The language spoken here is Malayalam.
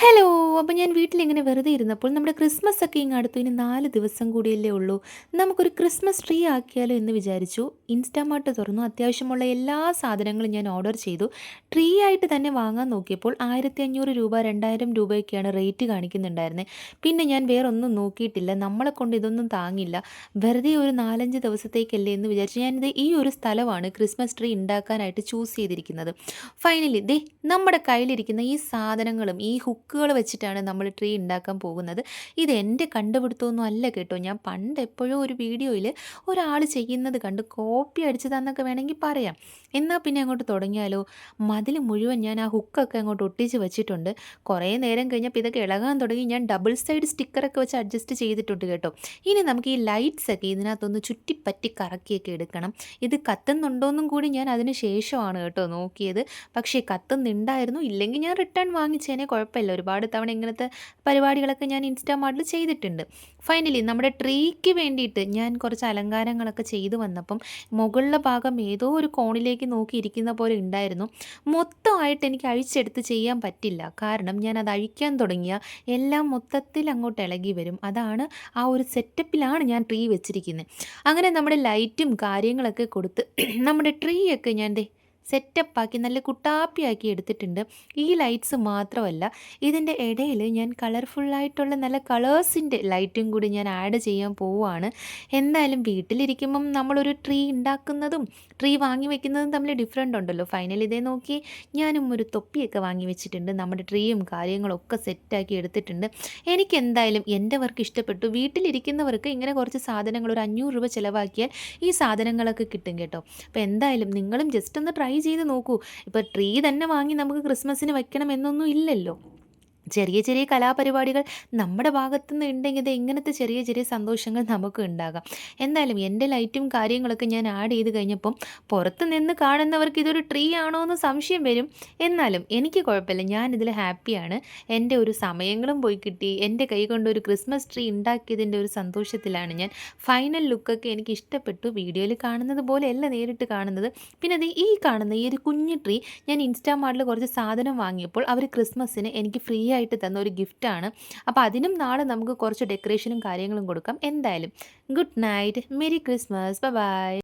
ഹലോ! അപ്പോൾ ഞാൻ വീട്ടിലിങ്ങനെ വെറുതെ ഇരുന്നപ്പോൾ നമ്മുടെ ക്രിസ്മസ് ഒക്കെ ഇങ്ങ് അടുത്തു. ഇനി 4 ദിവസം കൂടിയല്ലേ ഉള്ളൂ. നമുക്കൊരു ക്രിസ്മസ് ട്രീ ആക്കിയാലോ എന്ന് വിചാരിച്ചു. ഇൻസ്റ്റാമാർട്ട് തുറന്നു. അത്യാവശ്യമുള്ള എല്ലാ സാധനങ്ങളും ഞാൻ ഓർഡർ ചെയ്തു. ട്രീ ആയിട്ട് തന്നെ വാങ്ങാൻ നോക്കിയപ്പോൾ രൂ. 1500 രൂപ, 2000 രൂപയൊക്കെയാണ് റേറ്റ് കാണിക്കുന്നുണ്ടായിരുന്നത്. പിന്നെ ഞാൻ വേറൊന്നും നോക്കിയിട്ടില്ല. നമ്മളെക്കൊണ്ട് ഇതൊന്നും താങ്ങില്ല. വെറുതെ ഒരു 4, 5 ദിവസത്തേക്കല്ലേ എന്ന് വിചാരിച്ച് ഞാനിത് ഈ ഒരു സ്ഥലമാണ് ക്രിസ്മസ് ട്രീ ഉണ്ടാക്കാനായിട്ട് ചൂസ് ചെയ്തിരിക്കുന്നത്. ഫൈനലി ദേ നമ്മുടെ കയ്യിലിരിക്കുന്ന ഈ സാധനങ്ങളും ഈ ഹുക്കുകൾ വെച്ചിട്ടാണ് നമ്മൾ ട്രീ ഉണ്ടാക്കാൻ പോകുന്നത്. ഇത് എൻ്റെ കണ്ടുപിടുത്തമൊന്നും അല്ല കേട്ടോ. ഞാൻ പണ്ട് എപ്പോഴോ ഒരു വീഡിയോയിൽ ഒരാൾ ചെയ്യുന്നത് കണ്ട് കോപ്പി അടിച്ചതാന്നൊക്കെ വേണമെങ്കിൽ പറയാം. എന്നാൽ പിന്നെ അങ്ങോട്ട് തുടങ്ങിയാലോ. മതിൽ മുഴുവൻ ഞാൻ ആ ഹുക്കൊക്കെ അങ്ങോട്ട് ഒട്ടിച്ച് വെച്ചിട്ടുണ്ട്. കുറേ നേരം കഴിഞ്ഞപ്പോൾ ഇതൊക്കെ ഇളകാൻ തുടങ്ങി. ഞാൻ ഡബിൾ സൈഡ് സ്റ്റിക്കറൊക്കെ വെച്ച് അഡ്ജസ്റ്റ് ചെയ്തിട്ടുണ്ട് കേട്ടോ. ഇനി നമുക്ക് ഈ ലൈറ്റ്സ് ഒക്കെ ഇതിനകത്തൊന്ന് ചുറ്റിപ്പറ്റി കറക്കിയൊക്കെ എടുക്കണം. ഇത് കത്തുന്നുണ്ടോയെന്നും കൂടി ഞാൻ അതിന് ശേഷമാണ് കേട്ടോ നോക്കിയത്. പക്ഷേ കത്തുന്നുണ്ടായിരുന്നു. ഇല്ലെങ്കിൽ ഞാൻ റിട്ടേൺ വാങ്ങിച്ചേനെ, കുഴപ്പമില്ല. ഒരുപാട് തവണ ഇങ്ങനത്തെ പരിപാടികളൊക്കെ ഞാൻ ഇൻസ്റ്റാമാർട്ടിൽ ചെയ്തിട്ടുണ്ട്. ഫൈനലി നമ്മുടെ ട്രീക്ക് വേണ്ടിയിട്ട് ഞാൻ കുറച്ച് അലങ്കാരങ്ങളൊക്കെ ചെയ്തു വന്നപ്പം മുകളിലെ ഭാഗം ഏതോ ഒരു കോണിലേക്ക് നോക്കിയിരിക്കുന്ന പോലെ ഉണ്ടായിരുന്നു. മൊത്തമായിട്ട് എനിക്ക് അഴിച്ചെടുത്ത് ചെയ്യാൻ പറ്റില്ല. കാരണം ഞാൻ അത് അഴിക്കാൻ തുടങ്ങിയ എല്ലാം മൊത്തത്തിൽ അങ്ങോട്ട് ഇളകി വരും. അതാണ് ആ ഒരു സെറ്റപ്പിലാണ് ഞാൻ ട്രീ വെച്ചിരിക്കുന്നത്. അങ്ങനെ നമ്മുടെ ലൈറ്റും കാര്യങ്ങളൊക്കെ കൊടുത്ത് നമ്മുടെ ട്രീ ഒക്കെ ഞാൻ സെറ്റപ്പാക്കി നല്ല കുട്ടാപ്പിയാക്കി എടുത്തിട്ടുണ്ട്. ഈ ലൈറ്റ്സ് മാത്രമല്ല, ഇതിൻ്റെ ഇടയിൽ ഞാൻ കളർഫുള്ളായിട്ടുള്ള നല്ല കളേഴ്സിൻ്റെ ലൈറ്റും കൂടി ഞാൻ ആഡ് ചെയ്യാൻ പോവുകയാണ്. എന്തായാലും വീട്ടിലിരിക്കുമ്പം നമ്മളൊരു ട്രീ ഉണ്ടാക്കുന്നതും ട്രീ വാങ്ങി വെക്കുന്നതും തമ്മിൽ ഡിഫറെൻ്റ് ഉണ്ടല്ലോ. ഫൈനൽ ഇതേ നോക്കി ഞാനും ഒരു തൊപ്പിയൊക്കെ വാങ്ങി വെച്ചിട്ടുണ്ട്. നമ്മുടെ ട്രീയും കാര്യങ്ങളൊക്കെ സെറ്റാക്കി എടുത്തിട്ടുണ്ട്. എനിക്ക് എന്തായാലും എൻ്റെ വർക്ക് ഇഷ്ടപ്പെട്ടു. വീട്ടിലിരിക്കുന്നവർക്ക് ഇങ്ങനെ കുറച്ച് സാധനങ്ങൾ ഒരു 500 രൂപ ചിലവാക്കിയാൽ ഈ സാധനങ്ങളൊക്കെ കിട്ടും കേട്ടോ. അപ്പോൾ എന്തായാലും നിങ്ങളും ജസ്റ്റ് ഒന്ന് ട്രൈ ചെയ്ത് നോക്കൂ. ഇപ്പോൾ ട്രീ തന്നെ വാങ്ങി നമുക്ക് ക്രിസ്മസിന് വെക്കണം എന്നൊന്നും ഇല്ലല്ലോ. ചെറിയ ചെറിയ കലാപരിപാടികൾ നമ്മുടെ ഭാഗത്തുനിന്ന് ഉണ്ടെങ്കിൽ ഇങ്ങനത്തെ ചെറിയ ചെറിയ സന്തോഷങ്ങൾ നമുക്ക് ഉണ്ടാകാം. എന്തായാലും എൻ്റെ ലൈറ്റും കാര്യങ്ങളൊക്കെ ഞാൻ ആഡ് ചെയ്ത് കഴിഞ്ഞപ്പം പുറത്ത് നിന്ന് കാണുന്നവർക്ക് ഇതൊരു ട്രീ ആണോ എന്ന് സംശയം വരും. എന്നാലും എനിക്ക് കുഴപ്പമില്ല, ഞാനിതിൽ ഹാപ്പിയാണ്. എൻ്റെ ഒരു സമയങ്ങളും പോയി കിട്ടി. എൻ്റെ കൈ കൊണ്ട് ഒരു ക്രിസ്മസ് ട്രീ ഉണ്ടാക്കിയതിൻ്റെ ഒരു സന്തോഷത്തിലാണ് ഞാൻ. ഫൈനൽ ലുക്കൊക്കെ എനിക്ക് ഇഷ്ടപ്പെട്ടു. വീഡിയോയിൽ കാണുന്നത് പോലെയല്ല നേരിട്ട് കാണുന്നത്. പിന്നെ അത് ഈ കാണുന്ന ഈ ഒരു കുഞ്ഞു ട്രീ ഞാൻ ഇൻസ്റ്റാമാർട്ടിൽ കുറച്ച് സാധനം വാങ്ങിയപ്പോൾ അവർ ക്രിസ്മസിന് എനിക്ക് ഫ്രീ ആയിട്ട് തന്ന ഒരു ഗിഫ്റ്റാണ്. അപ്പോൾ അതിനും നാളെ നമുക്ക് കുറച്ച് ഡെക്കറേഷനും കാര്യങ്ങളും കൊടുക്കാം. എന്തായാലും good night, merry Christmas, bye bye.